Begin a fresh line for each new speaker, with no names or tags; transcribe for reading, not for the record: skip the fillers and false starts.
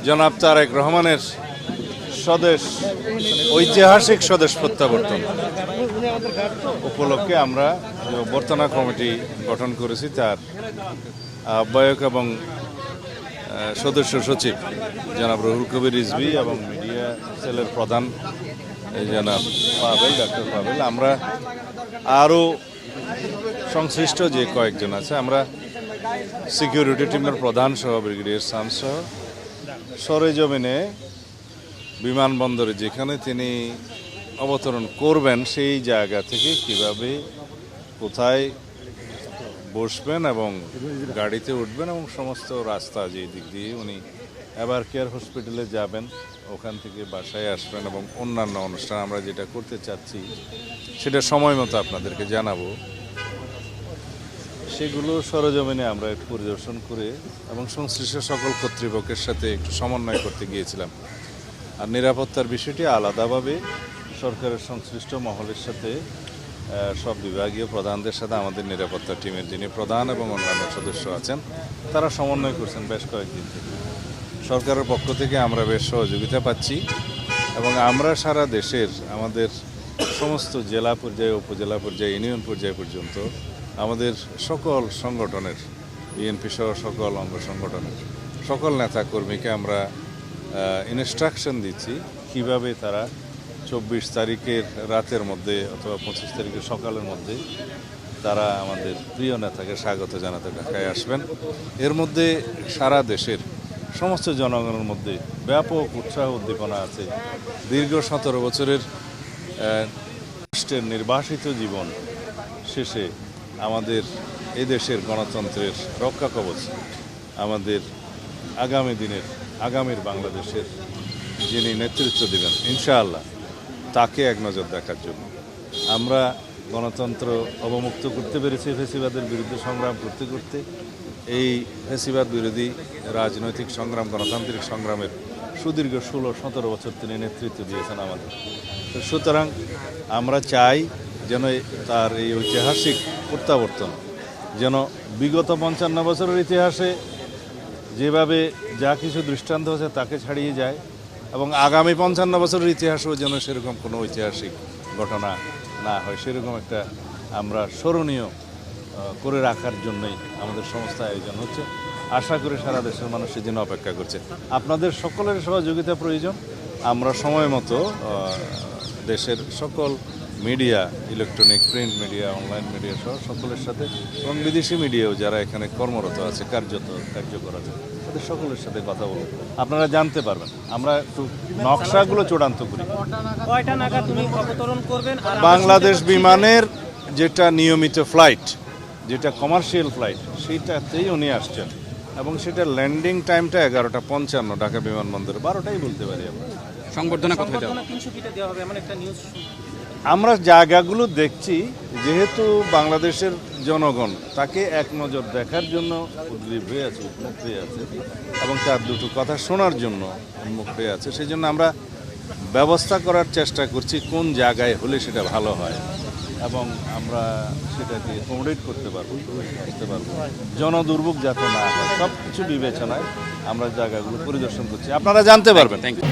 জনাব তারেক রহমানের স্বদেশ ঐতিহাসিক স্বদেশ প্রত্যাবর্তন উপলক্ষে আমরা যে অভ্যর্থনা কমিটি গঠন করেছি তার আহ্বায়ক এবং সদস্য সচিব জনাব রুহুল কবির রিজভী এবং মিডিয়া সেলের প্রধান জনাব পাবেল, ডক্টর পাবেল, আমরা আরও সংশ্লিষ্ট যে কয়েকজন আছে, আমরা সিকিউরিটি টিমের প্রধান সহ ব্রিগেডিয়ার সাম সহ সরেজমিনে বিমানবন্দরে যেখানে তিনি অবতরণ করবেন সেই জায়গা থেকে কিভাবে কোথায় বসবেন এবং গাড়িতে উঠবেন এবং সমস্ত রাস্তা যে দিক দিয়ে উনি এবার কেয়ার হসপিটালে যাবেন, ওখান থেকে বাসায় আসবেন এবং অন্যান্য অনুষ্ঠান আমরা যেটা করতে চাচ্ছি সেটা সময় মতো আপনাদেরকে জানাবো। সেগুলো সরজমিনে আমরা একটু পরিদর্শন করে এবং সংশ্লিষ্ট সকল কর্তৃপক্ষের সাথে একটু সমন্বয় করতে গিয়েছিলাম। আর নিরাপত্তার বিষয়টি আলাদাভাবে সরকারের সংশ্লিষ্ট মহলের সাথে সব বিভাগীয় প্রধানদের সাথে আমাদের নিরাপত্তা টিমের যিনি প্রধান এবং অন্যান্য সদস্য আছেন তারা সমন্বয় করছেন বেশ কয়েকদিন থেকে। সরকারের পক্ষ থেকে আমরা বেশ সহযোগিতা পাচ্ছি এবং আমরা সারা দেশের আমাদের সমস্ত জেলা পর্যায়ে, উপজেলা পর্যায়ে, ইউনিয়ন পর্যায়ে পর্যন্ত আমাদের সকল সংগঠনের, বিএনপি সহ সকল অঙ্গ সংগঠনের সকল নেতাকর্মীকে আমরা ইনস্ট্রাকশন দিচ্ছি কিভাবে তারা 24 তারিখের রাতের মধ্যে অথবা 25 তারিখের সকালের মধ্যে তারা আমাদের প্রিয় নেতাকে স্বাগত জানাতে ঢাকায় আসবেন। এর মধ্যে সারা দেশের সমস্ত জনগণের মধ্যে ব্যাপক উৎসাহ উদ্দীপনা আছে। দীর্ঘ 17 বছরের রাষ্ট্রের নির্বাসিত জীবন শেষে আমাদের এই দেশের গণতন্ত্রের রক্ষা কবচ, আমাদের আগামীর বাংলাদেশের যিনি নেতৃত্ব দেবেন ইনশাআল্লাহ তাকে এক নজর দেখার জন্য আমরা গণতন্ত্র অবমুক্ত করতে পেরেছি। ফ্যাসিবাদের বিরুদ্ধে সংগ্রাম করতে করতে এই ফ্যাসিবাদ বিরোধী রাজনৈতিক সংগ্রাম, গণতান্ত্রিক সংগ্রামের সুদীর্ঘ 16-17 বছর তিনি নেতৃত্ব দিয়েছেন আমাদের। তো সুতরাং আমরা চাই যেন তার এই ঐতিহাসিক প্রত্যাবর্তন যেন বিগত 55 বছরের ইতিহাসে যেভাবে যা কিছু দৃষ্টান্ত হচ্ছে তাকে ছাড়িয়ে যায় এবং আগামী 55 বছরের ইতিহাসেও যেন সেরকম কোনো ঐতিহাসিক ঘটনা না হয়, সেরকম একটা আমরা স্মরণীয় করে রাখার জন্যই আমাদের সমস্ত আয়োজন হচ্ছে। আশা করি সারা দেশের মানুষ সেদিন অপেক্ষা করছে। আপনাদের সকলের সহযোগিতা প্রয়োজন। আমরা সময় মতো দেশের সকল media, electronic, print media, online media সহ সকলের সাথে এবং বিদেশি মিডিয়াও যারা এখানে কর্মরত আছে, কার্যকর আছে, তাদের সকলের সাথে কথা বলব, আপনারা জানতে পারবেন। আমরা একটু নকশাগুলো চূড়ান্ত করি।
কয়টা নাগাদ তুমি অবতরণ করবেন?
বাংলাদেশ বিমানের যেটা নিয়মিত ফ্লাইট, যেটা কমার্শিয়াল ফ্লাইট, সেইটাতেই উনি আসছেন এবং সেটা ল্যান্ডিং টাইমটা 11:55 ঢাকা বিমানবন্দরে, 12টাই বলতে পারি আমরা।
সংবর্ধনা কোথায় দেওয়া হবে? 300 ফিটে দেওয়া হবে এমন একটা নিউজ।
আমরা জায়গাগুলো দেখছি, যেহেতু বাংলাদেশের জনগণ তাকে এক নজর দেখার জন্য উদ্গ্রীব হয়ে আছে, উন্মুখ হয়ে আছে এবং তার দুটো কথা শোনার জন্য উন্মুখ হয়ে আছে, সেই জন্য আমরা ব্যবস্থা করার চেষ্টা করছি কোন জায়গায় হলে সেটা ভালো হয় এবং আমরা সেটাকে অ্যাকোমোডেট করতে পারবো, জনদুর্ভোগ যাতে না হয়, সব কিছু বিবেচনায় আমরা জায়গাগুলো পরিদর্শন করছি, আপনারা জানতে পারবেন।
Thank you.